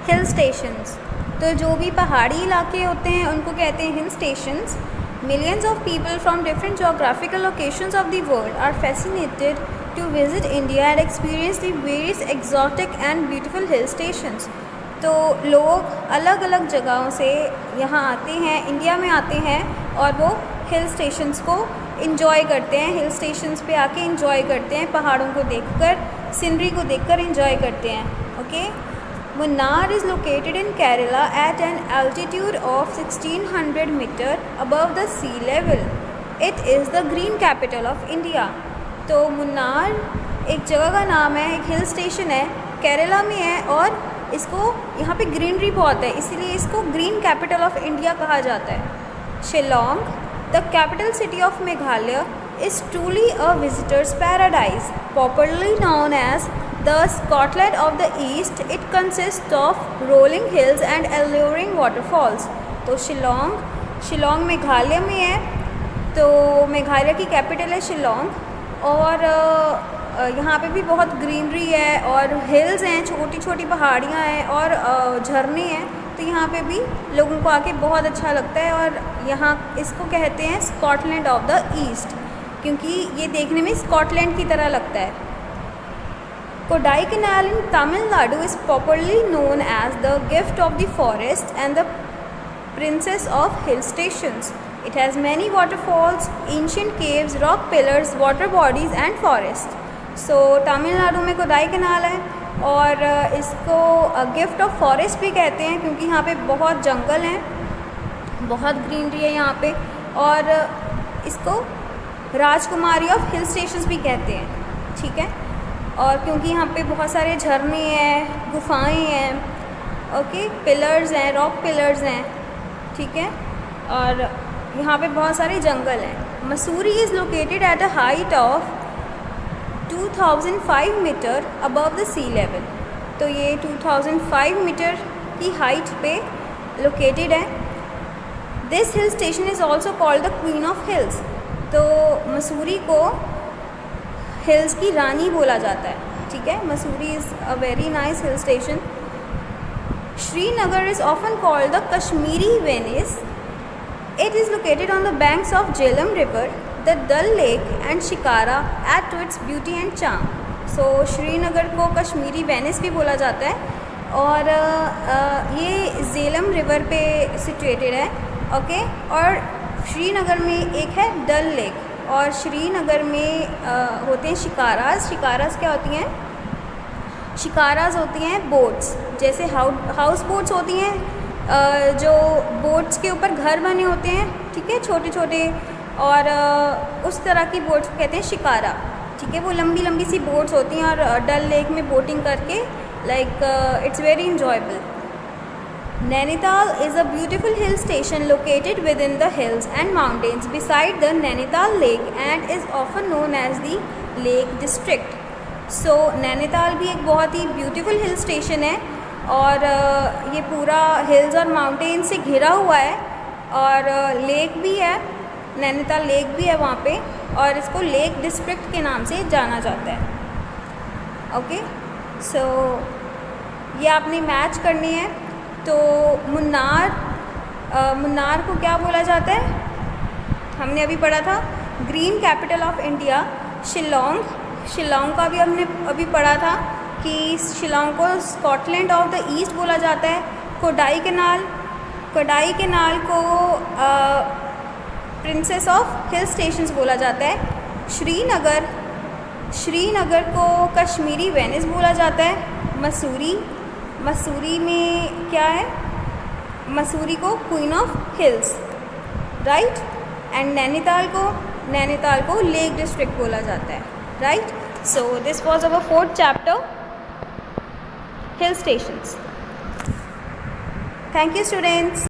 Hill stations. तो जो भी पहाड़ी इलाके होते हैं उनको कहते हैं hill stations. Millions of people from different geographical locations of the world are fascinated to visit India and experience the various exotic and beautiful hill stations. तो लोग अलग अलग जगहों से यहाँ आते हैं, इंडिया में आते हैं और वो हिल स्टेशंस को इंजॉय करते हैं। हिल स्टेशंस पे आके इंजॉय करते हैं, पहाड़ों को देखकर, सीनरी को देखकर इंजॉय करते हैं। Okay, Munnar is located in Kerala at an altitude of 1600 meter above the sea level. It is the green capital of India. तो मुन्नार एक जगह का नाम है, एक हिल स्टेशन है, केरला में है और इसको यहाँ पे ग्रीनरी बहुत है, इसीलिए इसको ग्रीन कैपिटल ऑफ इंडिया कहा जाता है। Shillong, the capital city of Meghalaya, is truly a visitor's paradise. Popularly known as the Scotland of the East, it consists of rolling hills and alluring waterfalls. तो शिलोंग मेघालय में है, तो मेघालय की कैपिटल है शिलोंग और यहाँ पे भी बहुत ग्रीनरी है और हिल्स हैं, छोटी छोटी पहाड़ियाँ हैं और झरने हैं। तो यहाँ पे भी लोगों को आके बहुत अच्छा लगता है और यहाँ इसको कहते हैं स्कॉटलैंड ऑफ द ईस्ट, क्योंकि ये देखने में स्कॉटलैंड की तरह लगता है। Kodaikanal in Tamil Nadu is popularly known as the gift of the forest and the princess of hill stations. It has many waterfalls, ancient caves, rock pillars, water bodies and forests. So Tamil Nadu में कोडाईकनाल है और इसको gift of forest भी कहते हैं, क्योंकि यहाँ पे बहुत जंगल हैं, बहुत ग्रीनरी है यहाँ पे, और इसको राजकुमारी ऑफ हिल स्टेशंस भी कहते हैं। ठीक है, और क्योंकि यहाँ पे बहुत सारे झरने हैं, गुफाएं हैं, ओके, पिलर्स हैं, रॉक पिलर्स हैं, ठीक है, और यहाँ पे बहुत सारे जंगल हैं। Mussoorie is located at a height of 2005 metre above the sea level. तो ये 2005 मीटर की हाइट पे लोकेटेड है। This hill station is also called the queen of hills. तो मसूरी को हिल्स की रानी बोला जाता है। ठीक है, Mussoorie is a very nice hill station. Srinagar is often called the Kashmiri Venice. It is located on the banks of Jhelum river, the Dal lake and shikara add to its beauty and charm. So Srinagar को Kashmiri Venice भी बोला जाता है और ये झेलम रिवर पे situated है। Okay, और श्रीनगर में एक है डल लेक और श्रीनगर में होते हैं शिकाराज। शिकाराज क्या होती हैं? शिकाराज होती हैं बोट्स, जैसे हाउस बोट्स होती हैं, जो बोट्स के ऊपर घर बने होते हैं, ठीक है, छोटे छोटे, और उस तरह की बोट्स को कहते हैं शिकारा। ठीक है, वो लंबी लंबी सी बोट्स होती हैं और डल लेक में बोटिंग करके like it's very enjoyable. Nainital is a beautiful hill station located within the hills and mountains beside the Nainital Lake and is often known as the Lake District. So Nainital भी एक बहुत ही beautiful hill station है और ये पूरा hills और mountain से घिरा हुआ है और लेक भी है, नैनीताल लेक भी है वहाँ पे, और इसको लेक डिस्ट्रिक्ट के नाम से जाना जाता है। ओके, सो ये आपने मैच करनी है। तो मुन्नार को क्या बोला जाता है? हमने अभी पढ़ा था green capital of India. Shillong का भी हमने अभी पढ़ा था कि शिलोंग को स्कॉटलैंड ऑफ द ईस्ट बोला जाता है। कोडाईकनाल को प्रिंसेस ऑफ हिल स्टेशंस बोला जाता है। श्रीनगर को कश्मीरी वेनिस बोला जाता है। मसूरी में क्या है? मसूरी को queen of hills, right, and Nainital को लेक डिस्ट्रिक्ट बोला जाता है, right. So this was our 4th chapter, hill stations. Thank you students.